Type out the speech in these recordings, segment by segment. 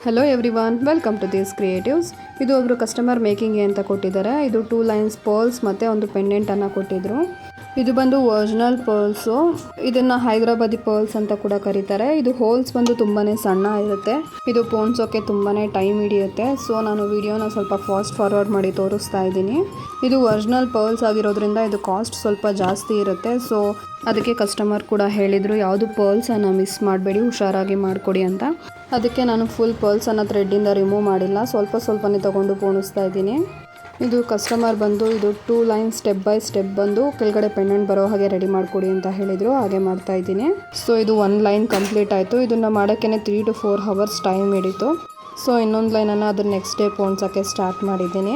Hello everyone, welcome to this creatives. ಇದು ಒಬ್ಬರು customer ಮೇಕಿಂಗ್ಗೆ ಅಂತ ಕೊಟ್ಟಿದ್ದಾರೆ. ಇದು 2 ಲೈನ್ಸ್ ಪರ್ಲ್ಸ್ ಮತ್ತು ಒಂದು ಪೆಂಡೆಂಟನ್ನು ಕೊಟ್ಟಿದ್ರು. ಇದು ಬಂದು ಒರಿಜಿನಲ್ ಪರ್ಲ್ಸು. ಇದನ್ನು ಹೈದರಾಬಾದಿ ಪರ್ಲ್ಸ್ ಅಂತ ಕೂಡ ಕರೀತಾರೆ. ಇದು ಹೋಲ್ಸ್ ಬಂದು ತುಂಬಾ ಸಣ್ಣ ಇರುತ್ತೆ. ಇದು ಪೋಣಿಸೋಕ್ಕೆ ತುಂಬಾ ಟೈಮ್ ಹಿಡಿಯುತ್ತೆ. ಸೊ ನಾನು ವಿಡಿಯೋನ ಸ್ವಲ್ಪ ಫಾಸ್ಟ್ ಫಾರ್ವರ್ಡ್ ಮಾಡಿ ತೋರಿಸ್ತಾ ಇದ್ದೀನಿ. ಇದು ಒರಿಜಿನಲ್ ಪರ್ಲ್ಸ್ ಆಗಿರೋದ್ರಿಂದ ಇದು ಕಾಸ್ಟ್ ಸ್ವಲ್ಪ ಜಾಸ್ತಿ ಇರುತ್ತೆ. ಸೊ ಅದಕ್ಕೆ ಕಸ್ಟಮರ್ ಕೂಡ ಹೇಳಿದರು, ಯಾವುದು ಪರ್ಲ್ಸನ್ನು ಮಿಸ್ ಮಾಡಬೇಡಿ, ಹುಷಾರಾಗಿ ಮಾಡಿಕೊಡಿ ಅಂತ. ಅದಕ್ಕೆ ನಾನು ಫುಲ್ ಪರ್ಲ್ಸನ್ನು ಥ್ರೆಡ್ಡಿಂದ ರಿಮೂವ್ ಮಾಡಿಲ್ಲ, ಸ್ವಲ್ಪನೇ ತೊಗೊಂಡು ಪೋಣಿಸ್ತಾ ಇದ್ದೀನಿ. ಇದು ಕಸ್ಟಮರ್ ಬಂದು ಇದು 2 ಲೈನ್ ಸ್ಟೆಪ್ ಬೈ ಸ್ಟೆಪ್ ಬಂದು ಕೆಳಗಡೆ ಪೆಂಡೆಂಟ್ ಬರೋ ಹಾಗೆ ರೆಡಿ ಮಾಡಿಕೊಡಿ ಅಂತ ಹೇಳಿದರು. ಹಾಗೆ ಮಾಡ್ತಾ ಇದ್ದೀನಿ. ಸೊ ಇದು 1 ಲೈನ್ ಕಂಪ್ಲೀಟ್ ಆಯಿತು. ಇದನ್ನು ಮಾಡೋಕ್ಕೆ 3 to 4 hours ಟೈಮ್ ಹಿಡಿತು. ಸೊ ಇನ್ನೊಂದು ಲೈನನ್ನು ಅದನ್ನು ನೆಕ್ಸ್ಟ್ ಡೇ ಪೋಣಿಸೋಕ್ಕೆ ಸ್ಟಾರ್ಟ್ ಮಾಡಿದ್ದೀನಿ.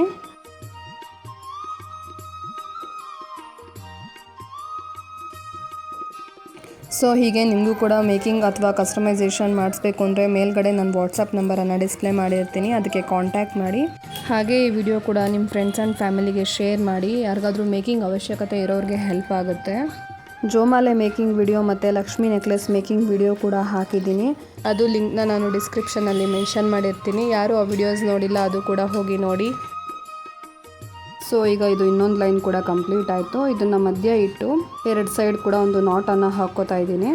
ಸೊ ಹೀಗೆ ನಿಮಗೂ ಕೂಡ ಮೇಕಿಂಗ್ ಅಥವಾ ಕಸ್ಟಮೈಸೇಷನ್ ಮಾಡಿಸ್ಬೇಕು ಅಂದರೆ ಮೇಲ್ಗಡೆ ನನ್ನ ವಾಟ್ಸಪ್ ನಂಬರನ್ನು ಡಿಸ್ಪ್ಲೇ ಮಾಡಿರ್ತೀನಿ, ಅದಕ್ಕೆ ಕಾಂಟ್ಯಾಕ್ಟ್ ಮಾಡಿ. ಹಾಗೆ ಈ ವಿಡಿಯೋ ಕೂಡ ನಿಮ್ಮ ಫ್ರೆಂಡ್ಸ್ ಆ್ಯಂಡ್ ಫ್ಯಾಮಿಲಿಗೆ ಶೇರ್ ಮಾಡಿ. ಯಾರಿಗಾದ್ರೂ ಮೇಕಿಂಗ್ ಅವಶ್ಯಕತೆ ಇರೋರಿಗೆ ಹೆಲ್ಪ್ ಆಗುತ್ತೆ. ಜೋಮಾಲೆ ಮೇಕಿಂಗ್ ವಿಡಿಯೋ ಮತ್ತು ಲಕ್ಷ್ಮಿ ನೆಕ್ಲೆಸ್ ಮೇಕಿಂಗ್ ವಿಡಿಯೋ ಕೂಡ ಹಾಕಿದ್ದೀನಿ. ಅದು ಲಿಂಕ್ನ ನಾನು ಡಿಸ್ಕ್ರಿಪ್ಷನಲ್ಲಿ ಮೆನ್ಷನ್ ಮಾಡಿರ್ತೀನಿ. ಯಾರು ಆ ವಿಡಿಯೋಸ್ ನೋಡಿಲ್ಲ ಅದು ಕೂಡ ಹೋಗಿ ನೋಡಿ. ಸೊ ಈಗ ಇದು ಇನ್ನೊಂದು ಲೈನ್ ಕೂಡ ಕಂಪ್ಲೀಟ್ ಆಯಿತು. ಇದನ್ನು ಮಧ್ಯ ಇಟ್ಟು 2 ಸೈಡ್ ಕೂಡ ಒಂದು ನಾಟನ್ನು ಹಾಕ್ಕೋತಾ ಇದ್ದೀನಿ.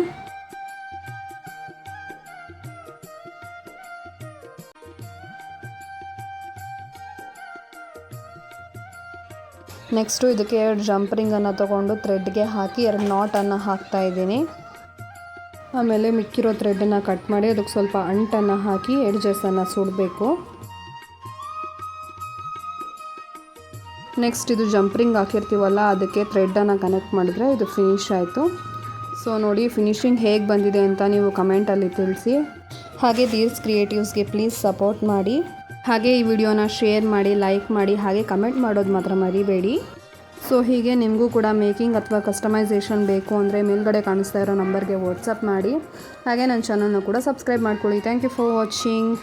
ನೆಕ್ಸ್ಟು ಇದಕ್ಕೆ 2 ಜಂಪ್ ರಿಂಗನ್ನು ತೊಗೊಂಡು ಥ್ರೆಡ್ಗೆ ಹಾಕಿ 2 ನಾಟನ್ನು ಹಾಕ್ತಾ ಇದ್ದೀನಿ. ಆಮೇಲೆ ಮಿಕ್ಕಿರೋ ಥ್ರೆಡ್ಡನ್ನು ಕಟ್ ಮಾಡಿ ಅದಕ್ಕೆ ಸ್ವಲ್ಪ ಅಂಟನ್ನು ಹಾಕಿ ಎಡ್ಜಸನ್ನು ಸುಡಬೇಕು. ನೆಕ್ಸ್ಟ್ ಇದು ಜಂಪ್ ರಿಂಗ್ ಹಾಕಿರ್ತೀವಲ್ಲ, ಅದಕ್ಕೆ ಥ್ರೆಡ್ಡನ್ನು ಕನೆಕ್ಟ್ ಮಾಡಿದ್ರೆ ಇದು ಫಿನಿಶ್ ಆಯಿತು. ಸೊ ನೋಡಿ, ಫಿನಿಶಿಂಗ್ ಹೇಗೆ ಬಂದಿದೆ ಅಂತ ನೀವು ಕಮೆಂಟಲ್ಲಿ ತಿಳಿಸಿ. ಹಾಗೆ ದೀರ್ಸ್ ಕ್ರಿಯೇಟಿವ್ಸ್ಗೆ ಪ್ಲೀಸ್ ಸಪೋರ್ಟ್ ಮಾಡಿ. ಹಾಗೆ ಈ ವಿಡಿಯೋನ ಶೇರ್ ಮಾಡಿ, ಲೈಕ್ ಮಾಡಿ, ಹಾಗೆ ಕಮೆಂಟ್ ಮಾಡೋದು ಮಾತ್ರ ಮರಿಬೇಡಿ. ಸೊ ಹೀಗೆ ನಿಮಗೂ ಕೂಡ ಮೇಕಿಂಗ್ ಅಥವಾ ಕಸ್ಟಮೈಸೇಷನ್ ಬೇಕು ಅಂದರೆ ಮೇಲ್ಗಡೆ ಕಾಣಿಸ್ತಾ ಇರೋ ನಂಬರ್ಗೆ ವಾಟ್ಸಪ್ ಮಾಡಿ. ಹಾಗೆ ನನ್ನ ಚಾನಲ್ನ ಕೂಡ ಸಬ್ಸ್ಕ್ರೈಬ್ ಮಾಡ್ಕೊಳ್ಳಿ. Thank you for watching.